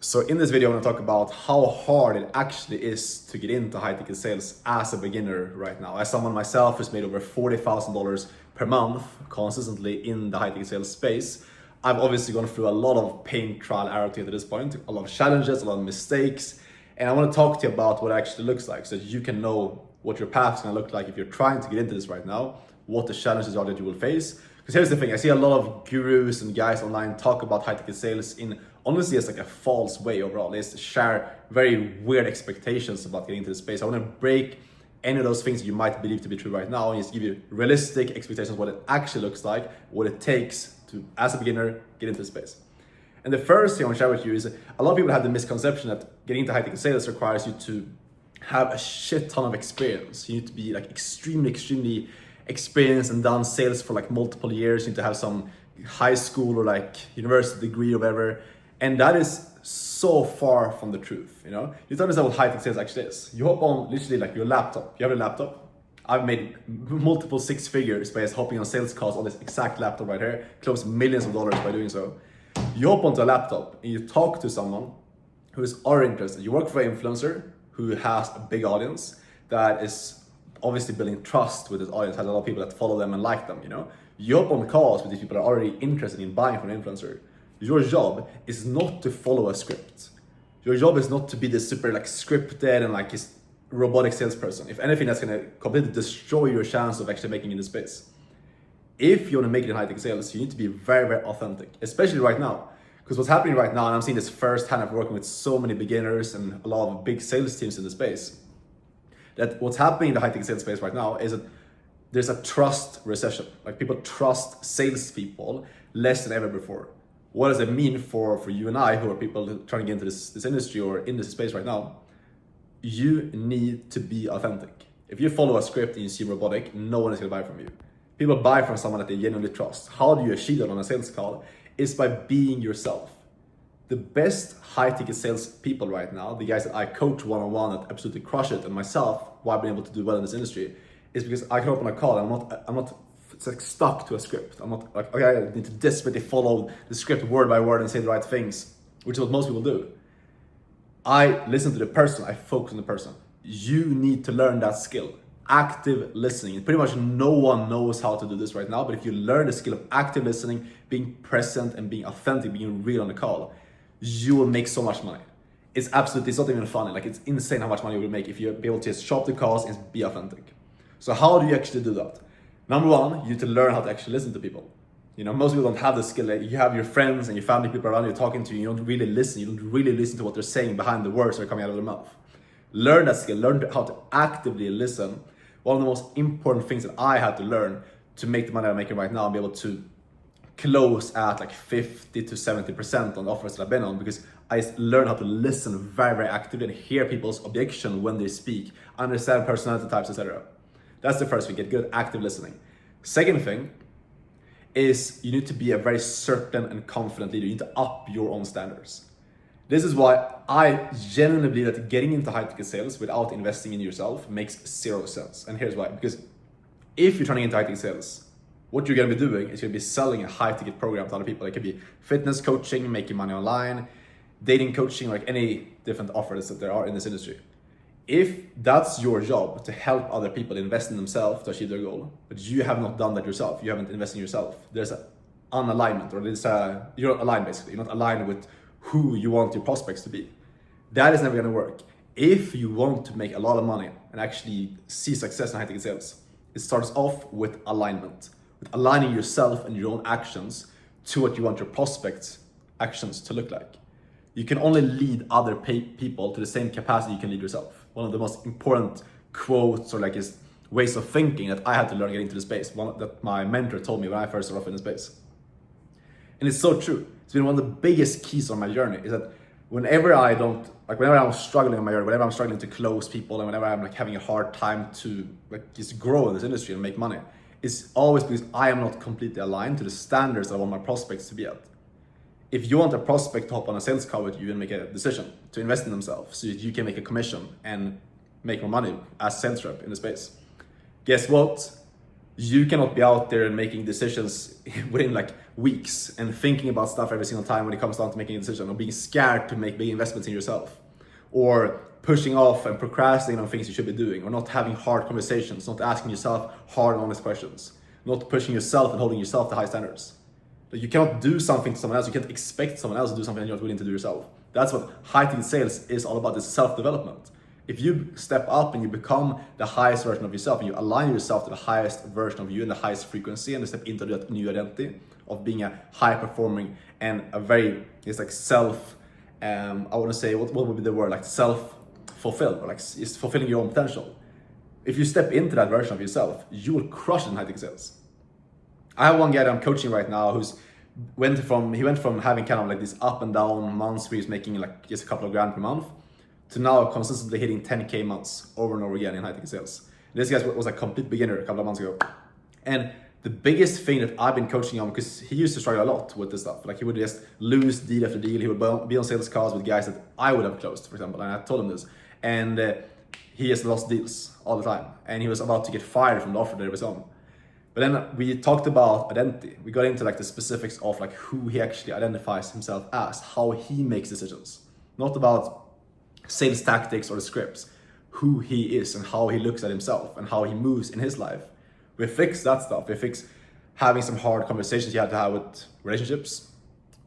So in this video, I want to talk about how hard it actually is to get into high ticket sales as a beginner right now. As someone myself who's made over $40,000 per month consistently in the high ticket sales space, I've obviously gone through a lot of pain, trial, error to this point, a lot of challenges, a lot of mistakes. And I want to talk to you about what it actually looks like so that you can know what your path is going to look like if you're trying to get into this right now, what the challenges are that you will face. Because here's the thing, I see a lot of gurus and guys online talk about high ticket sales in honestly it's like a false way overall. They share very weird expectations about getting into the space. I want to break any of those things you might believe to be true right now and just give you realistic expectations of what it actually looks like, what it takes to, as a beginner, get into the space. And the first thing I want to share with you is a lot of people have the misconception that getting into high ticket sales requires you to have a shit ton of experience. You need to be like extremely experienced and done sales for like multiple years. You need to have some high school or like university degree or whatever. And that is so far from the truth, you know? You need to understand what high ticket sales actually is. You hop on literally like your laptop. You have a laptop. I've made multiple six figures by just hopping on sales calls on this exact laptop right here. Close millions of dollars by doing so. You hop onto a laptop and you talk to someone who is already interested. You work for an influencer who has a big audience that is obviously building trust with this audience, has a lot of people that follow them and like them, you know? You hop on calls with these people that are already interested in buying from an influencer. Your job is not to follow a script. Your job is not to be this super like scripted and like this robotic salesperson. If anything, that's gonna completely destroy your chance of actually making it in the space. If you wanna make it in high ticket sales, you need to be very authentic, especially right now. Because what's happening right now, and I'm seeing this firsthand of working with so many beginners and a lot of big sales teams in the space, that what's happening in the high ticket sales space right now is that there's a trust recession. Like people trust salespeople less than ever before. What does it mean for you and I, who are people trying to get into this industry or in this space right now? You need to be authentic. If you follow a script and you seem robotic, no one is gonna buy from you. People buy from someone that they genuinely trust. How do you achieve that on a sales call? Is by being yourself. The best high ticket sales people right now, the guys that I coach one-on-one that absolutely crush it, and myself, why I've been able to do well in this industry, is because I can open a call and I'm not like stuck to a script. I'm not like, okay, I need to desperately follow the script word by word and say the right things, which is what most people do. I listen to the person, I focus on the person. You need to learn that skill, active listening. Pretty much no one knows how to do this right now, but if you learn the skill of active listening, being present and being authentic, being real on the call, you will make so much money. It's not even funny. Like it's insane how much money you will make if you be able to just show up the calls and be authentic. So how do you actually do that? Number one, you need to learn how to actually listen to people. You know, most people don't have the skill. You have your friends and your family, people around you talking to you. You don't really listen. You don't really listen to what they're saying behind the words that are coming out of their mouth. Learn that skill. Learn how to actively listen. One of the most important things that I had to learn to make the money I'm making right now and be able to close at like 50 to 70% on the offers that I've been on, because I learned how to listen very actively and hear people's objection when they speak, understand personality types, etc. That's the first thing, get good at active listening. Second thing is you need to be a very certain and confident leader. You need to up your own standards. This is why I genuinely believe that getting into high ticket sales without investing in yourself makes zero sense. And here's why. Because if you're trying to get into high ticket sales, what you're gonna be doing is you're gonna be selling a high ticket program to other people. It could be fitness coaching, making money online, dating coaching, like any different offers that there are in this industry. If that's your job to help other people invest in themselves to achieve their goal, but you have not done that yourself, you haven't invested in yourself, there's an unalignment, or you're not aligned basically. You're not aligned with who you want your prospects to be. That is never gonna work. If you want to make a lot of money and actually see success in high ticket sales, it starts off with alignment, with aligning yourself and your own actions to what you want your prospects' actions to look like. You can only lead other people to the same capacity you can lead yourself. One of the most important quotes or like is ways of thinking that I had to learn getting into the space, one that my mentor told me when I first started off in the space. And it's so true. It's been one of the biggest keys on my journey is that whenever I'm struggling on my journey, whenever I'm struggling to close people and whenever I'm like having a hard time to like just grow in this industry and make money, it's always because I am not completely aligned to the standards I want my prospects to be at. If you want a prospect to hop on a sales call with you and make a decision to invest in themselves so that you can make a commission and make more money as sales rep in the space, guess what? You cannot be out there and making decisions within like weeks and thinking about stuff every single time when it comes down to making a decision, or being scared to make big investments in yourself, or pushing off and procrastinating on things you should be doing, or not having hard conversations, not asking yourself hard and honest questions, not pushing yourself and holding yourself to high standards. Like, you cannot do something to someone else. You can't expect someone else to do something that you're not willing to do yourself. That's what high-ticket sales is all about, is self-development. If you step up and you become the highest version of yourself, and you align yourself to the highest version of you and the highest frequency, and you step into that new identity of being a high-performing and a very, it's like self, I want to say, what would be the word, like self-fulfilled, or like it's fulfilling your own potential. If you step into that version of yourself, you will crush it in high-ticket sales. I have one guy that I'm coaching right now who's went from having kind of like this up and down months where he's making like just a couple of grand per month, to now consistently hitting 10K months over and over again in high-ticket sales. This guy was a complete beginner a couple of months ago. And the biggest thing that I've been coaching on, because he used to struggle a lot with this stuff. Like, he would just lose deal after deal. He would be on sales calls with guys that I would have closed, for example. And I told him this. And he just lost deals all the time. And he was about to get fired from the offer that he was on. But then we talked about identity. We got into like the specifics of like who he actually identifies himself as, how he makes decisions. Not about sales tactics or the scripts, who he is and how he looks at himself and how he moves in his life. We fix that stuff. We fix having some hard conversations you have to have with relationships,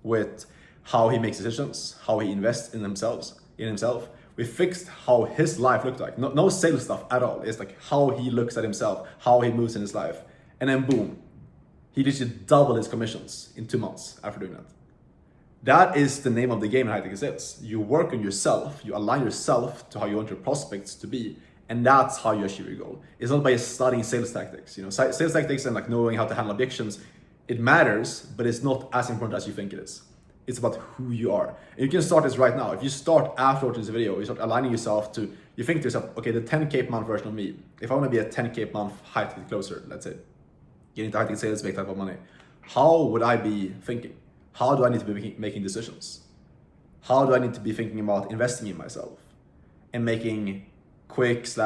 with how he makes decisions, how he invests in himself. We fixed how his life looked like. No sales stuff at all. It's like how he looks at himself, how he moves in his life. And then boom, he literally doubled his commissions in 2 months after doing that. That is the name of the game in high-ticket sales. You work on yourself, you align yourself to how you want your prospects to be, and that's how you achieve your goal. It's not by studying sales tactics. You know, sales tactics and like knowing how to handle objections, it matters, but it's not as important as you think it is. It's about who you are. And you can start this right now. If you start after watching this video, you start aligning yourself to, you think to yourself, okay, the 10K per month version of me, if I want to be a 10K per month high-ticket closer, let's say, get into high-ticket sales, make that type of money, how would I be thinking? How do I need to be making decisions? How do I need to be thinking about investing in myself and making quick /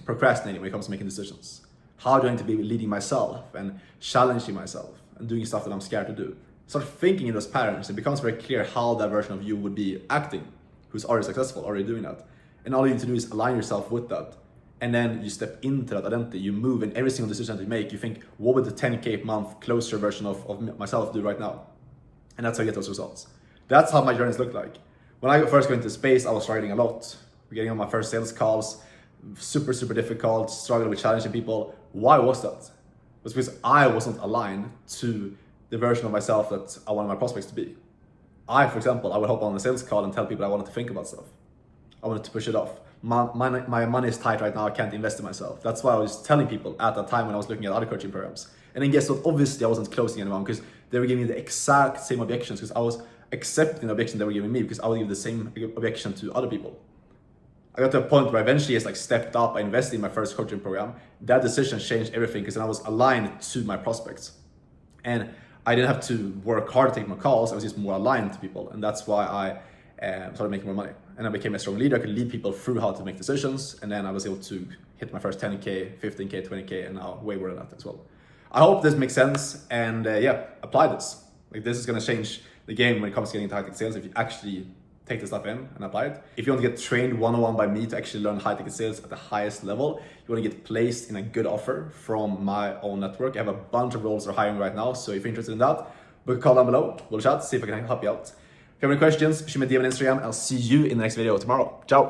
procrastinating when it comes to making decisions? How do I need to be leading myself and challenging myself and doing stuff that I'm scared to do? Start thinking in those patterns. It becomes very clear how that version of you would be acting, who's already successful, already doing that. And all you need to do is align yourself with that. And then you step into that identity, you move, in every single decision that you make, you think, what would the 10K per month closer version of myself do right now? And that's how you get those results. That's how my journeys look like. When I first got into space, I was struggling a lot. Getting on my first sales calls, super difficult, struggling with challenging people. Why was that? It was because I wasn't aligned to the version of myself that I wanted my prospects to be. For example, I would hop on a sales call and tell people I wanted to think about stuff. I wanted to push it off. My money is tight right now, I can't invest in myself. That's why I was telling people at that time when I was looking at other coaching programs. And then guess what? Obviously I wasn't closing anyone because they were giving me the exact same objections, because I was accepting the objection they were giving me because I would give the same objection to other people. I got to a point where eventually I stepped up, I invested in my first coaching program. That decision changed everything because then I was aligned to my prospects. And I didn't have to work hard to take more calls, I was just more aligned to people. And that's why I started making more money. And I became a strong leader. I could lead people through how to make decisions. And then I was able to hit my first 10K, 15K, 20K, and now way more than that as well. I hope this makes sense. And apply this. Like, this is going to change the game when it comes to getting into high-ticket sales if you actually take the stuff in and apply it. If you want to get trained one-on-one by me to actually learn high-ticket sales at the highest level, you want to get placed in a good offer from my own network. I have a bunch of roles that are hiring right now. So if you're interested in that, book a call down below. We'll chat, see if I can help you out. If you have any questions, shoot me a DM on Instagram. I'll see you in the next video tomorrow. Ciao.